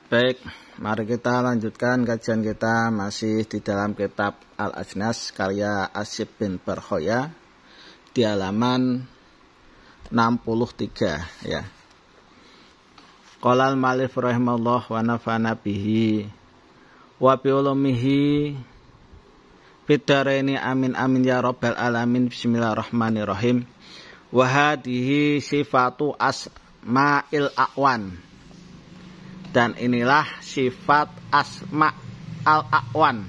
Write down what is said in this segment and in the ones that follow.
Baik, mari kita lanjutkan kajian kita masih di dalam kitab Al-Ajnas karya Asyib bin Barkhoya di halaman 63 ya. Qala al-malif rahimallahu wa nafa'ana bihi wa bi ulumihi bidaraini amin amin ya rabbal alamin. Bismillahirrahmanirrahim. Wa hadhihi sifatu asma'il a'wan. Dan inilah sifat asma al-a'wan.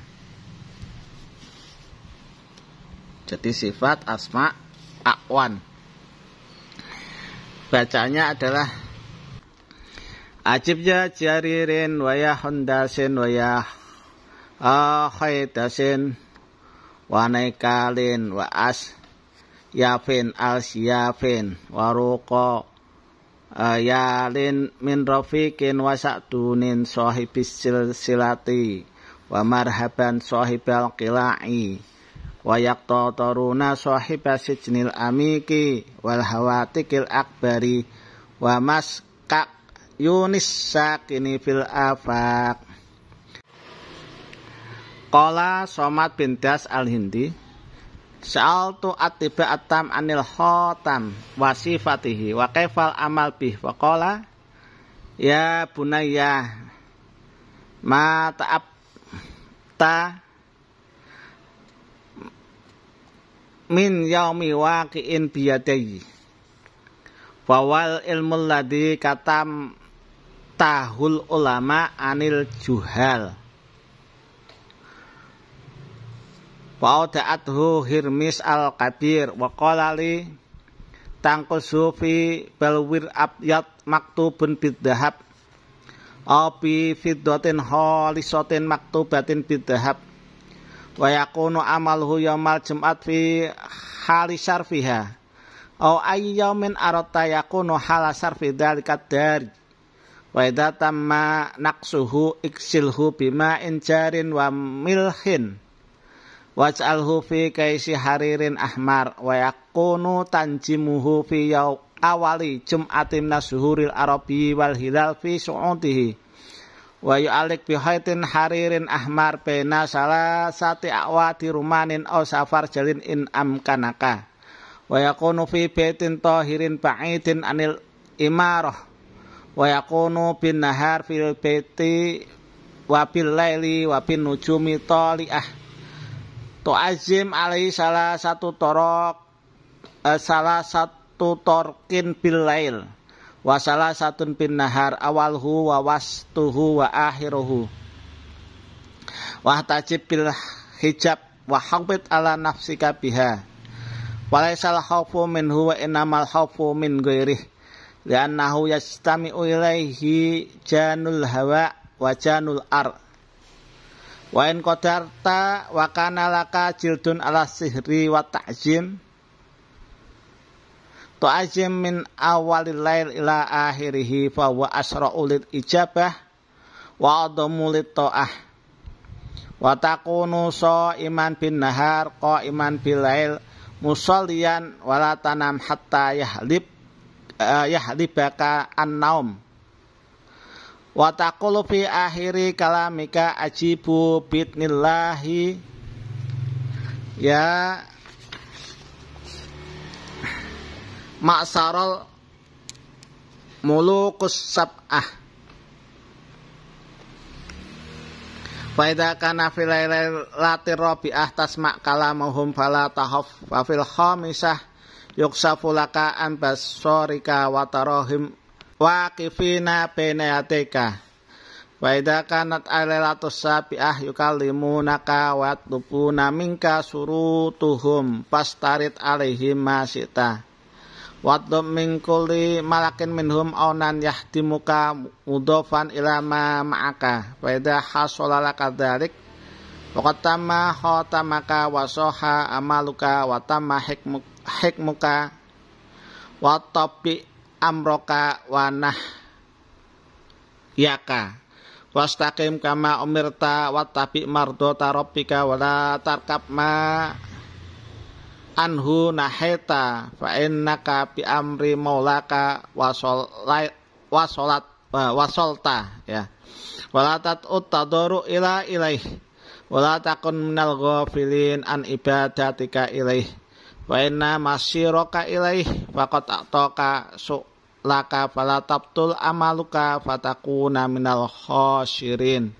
Jadi sifat asma a'wan. Bacanya adalah ajibya jaririn wa ya hondasin wa ya khaydasin wa naikalin wa as yafin al-siyafin wa ruqa yalin min rafiqin wa sa'dunin sahibis silsilati wa marhaban sahibal qila'i wa yaqtataruna sahibas sijnil amiki wal hawatikil akbari wa maska yunis sakini fil afaq. Qala Somad bin Das al-Hindi Sa'altu atiba atam anil khotam wa sifatihi wa kaifal amal bih wa qala ya bunayya ma ta'abta min yaumi waqi'in biyadayi wawal ilmul ladhi katam tahul ulama anil juhal Wa'uda'athu Hirmis al-Kabir wa qala li tangkusu fi balwir abyad maktubun bidhahab aw bi fiddatin khalisatin maktubatin bidhahab wa yakunu amaluhu yaumal jum'at fi hali syarfiha aw ayyaumin arata yakunu hala syarfi dzalika dar wa idza tamma naqsuhu iksilhu bima injarin wa milhin waj'alhu fi kaisi haririn ahmar wa yakunu tanjimuhu fi awali jum'atin nasuhuril arabi wal hilal fi su'udihi wa yu'alik bi haitin haririn ahmar baina salasati awati rumanin aw safar jalin in amkanaka wa yakunu fi baitin tahirin ba'idin anil imarah wa yakunu bin nahar fil baiti wa bil laili wa bin nujumi tali'ah Tu'azim alaihi salah satu torkin bil lail wa salah satun bin nahar awalhu wa wastuhu wa akhiruhu wa tajib bil hijab wa hawbit ala nafsika biha wa laisal khawfu minhu wa innamal khawfu min ghairih li'annahu yastami'u ilaihi janul hawa wa janul ar wa in qadarta wa kana laka jildun ala sihri wa ta'zim tu'azim min awalil lail ila akhirih fa huwa asra'u lil ijabah wa adamu lit ta'ah wa takunu sha'iman bin nahar qa'iman bil lail musalliyan wa la tanam hatta yahlibaka an-naum wa taqulu fi akhiri kalamika ajibu bidnillahi ya ma'saral mulukus sab'ah fa idza kana fil lailati rabi'ah tasma' kalamuhum fala tahaf wa fil khamisah yuksafu laka an basarika wa tarahim waqifina baina yadayka wa idza kanat ailatus sabi'ah yukallimunaka wa yatlubuna minka surutuhum pastarit alaihim masita wadum min kulli malakin minhum aunan yahdimuka mudhafan ila ma ma'aka wa idza hasala laka dzalik waqad tamma khatamaka wa soha amaluka wa tamma hikmuka wa tabi amroka wanah yaka wastaqim kama umirta wattabi mardota rabbika wala tarkab ma anhu naheta fa innaka bi amri maulaka wa salat wasolta ya. Wala tat'ut tadaru ilaih. Wala takun minal ghafilin an ibadatika ilaih. Wa inna masyiroka ilaih faqad a'taka su'laka fala tabtul amaluka fatakuna minal khasirin.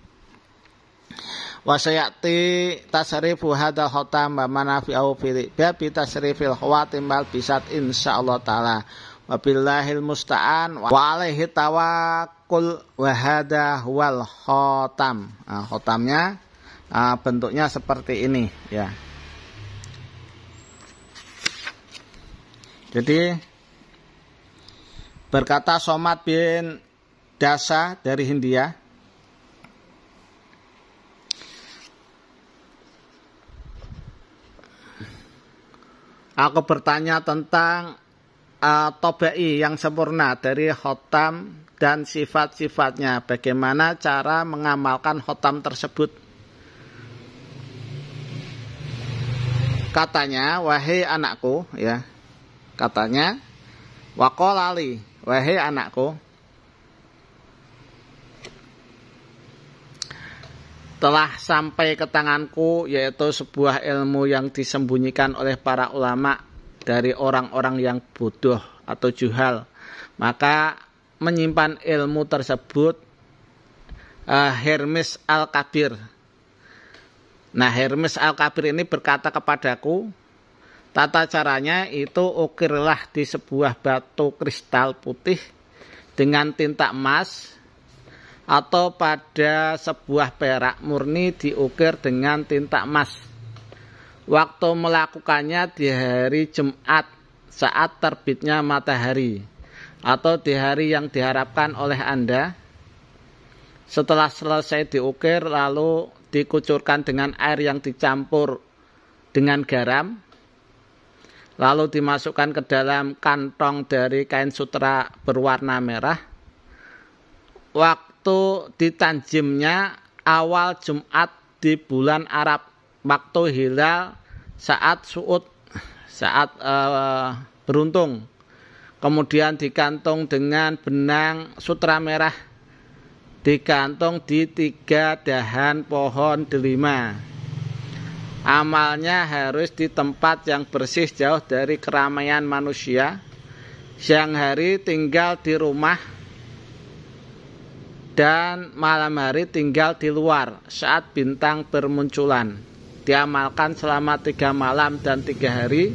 Wa sayati tasrifu hadal khatam wa manafi'u fil babi tasrifil khawatim bal bisat insyaallah taala. Wabillahil musta'an wa alaihi tawakkul wa hada huwal khatam. Khatamnya bentuknya seperti ini ya. Jadi berkata Somad bin Dasa dari Hindia, aku bertanya tentang tobai yang sempurna dari khotam dan sifat-sifatnya. Bagaimana cara mengamalkan khotam tersebut? Katanya, wahai anakku, ya. Katanya, waqolali, wahai anakku, telah sampai ke tanganku, yaitu sebuah ilmu yang disembunyikan oleh para ulama dari orang-orang yang bodoh atau juhal. Maka menyimpan ilmu tersebut Hermes Al-Kabir. Nah, Hermes Al-Kabir ini berkata kepadaku, tata caranya itu ukirlah di sebuah batu kristal putih dengan tinta emas, atau pada sebuah perak murni diukir dengan tinta emas. Waktu melakukannya di hari Jumat saat terbitnya matahari, atau di hari yang diharapkan oleh Anda. Setelah selesai diukir, lalu dikucurkan dengan air yang dicampur dengan garam, lalu dimasukkan ke dalam kantong dari kain sutra berwarna merah. Waktu ditanjimnya awal Jumat di bulan Arab, waktu hilal saat su'ud, saat beruntung. Kemudian digantung dengan benang sutra merah, digantung di 3 dahan pohon delima. Amalnya harus di tempat yang bersih, jauh dari keramaian manusia. Siang hari tinggal di rumah dan malam hari tinggal di luar saat bintang bermunculan. Diamalkan selama 3 malam dan 3 hari,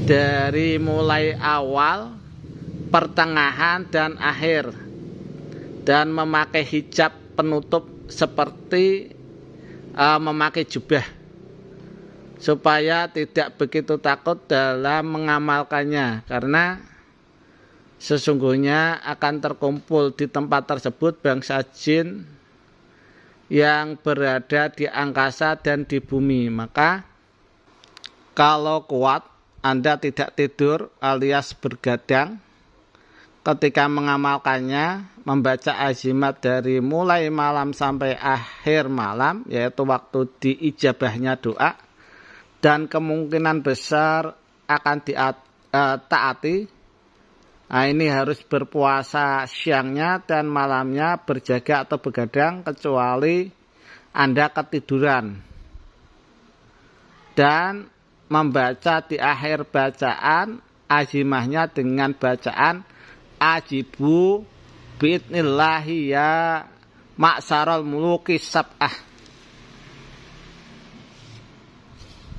dari mulai awal, pertengahan, dan akhir, dan memakai hijab penutup seperti memakai jubah, supaya tidak begitu takut dalam mengamalkannya, karena sesungguhnya akan terkumpul di tempat tersebut bangsa jin yang berada di angkasa dan di bumi. Maka kalau kuat Anda tidak tidur alias bergadang ketika mengamalkannya, membaca azimat dari mulai malam sampai akhir malam, yaitu waktu diijabahnya doa, dan kemungkinan besar akan ditaati. Nah, ini harus berpuasa siangnya dan malamnya, berjaga atau begadang, kecuali Anda ketiduran. Dan membaca di akhir bacaan azimahnya dengan bacaan ajibu bi'idnillahi ya ma'syaral muluki sab'ah.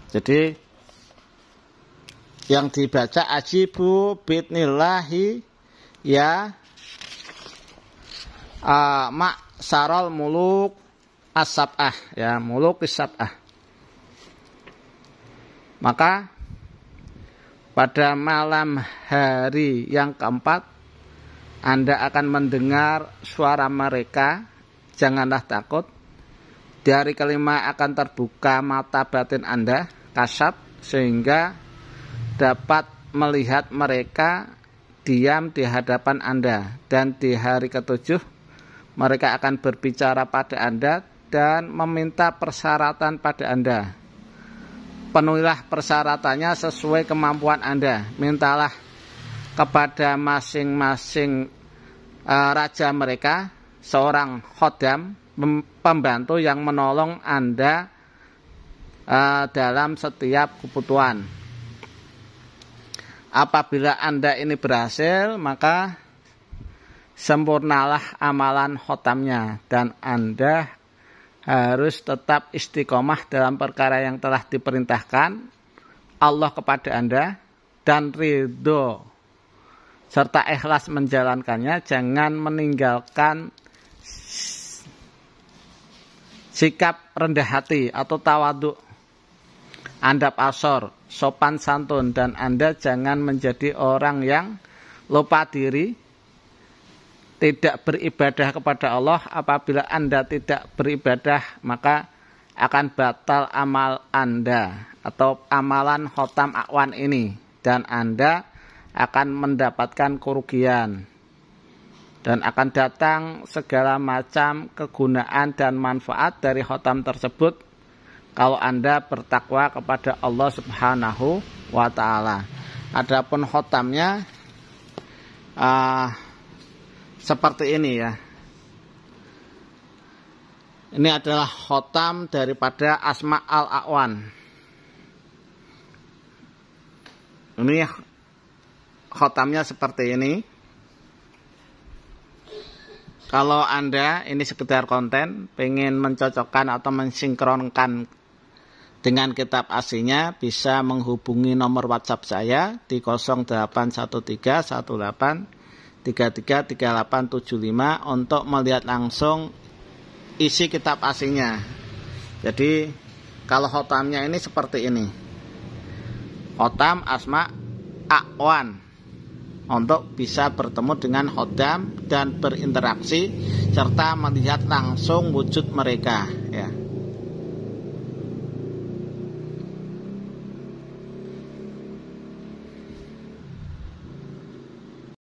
Jadi yang dibaca ajibu bi'idnillahi ya ma'syaral muluk as-sab'ah, ya muluk as-sab'ah. Maka pada malam hari yang keempat Anda akan mendengar suara mereka, janganlah takut. Di hari kelima akan terbuka mata batin Anda, kasab, sehingga dapat melihat mereka diam di hadapan Anda. Dan di hari ketujuh mereka akan berbicara pada Anda dan meminta persyaratan pada Anda. Penuhilah persyaratannya sesuai kemampuan Anda. Mintalah kepada masing-masing raja mereka, seorang khodam, pembantu yang menolong Anda dalam setiap kebutuhan. Apabila Anda ini berhasil, maka sempurnalah amalan khotamnya, dan Anda harus tetap istiqomah dalam perkara yang telah diperintahkan Allah kepada Anda, dan ridho serta ikhlas menjalankannya. Jangan meninggalkan sikap rendah hati atau tawadhu, andap asor, sopan santun, dan Anda jangan menjadi orang yang lupa diri, tidak beribadah kepada Allah. Apabila Anda tidak beribadah, maka akan batal amal Anda atau amalan khotam A'wan ini, dan Anda akan mendapatkan kerugian, dan akan datang segala macam kegunaan dan manfaat dari khotam tersebut kalau Anda bertakwa kepada Allah Subhanahu wa ta'ala. Adapun khotamnya seperti ini ya. Ini adalah khotam daripada Asma al-A'wan. Ini khotamnya seperti ini. Kalau Anda ini sekedar konten, pengen mencocokkan atau mensinkronkan dengan kitab aslinya, bisa menghubungi nomor WhatsApp saya di 081318333875 untuk melihat langsung isi kitab aslinya. Jadi kalau khotamnya ini seperti ini, khotam Asma A'wan, untuk bisa bertemu dengan khodam dan berinteraksi serta melihat langsung wujud mereka ya.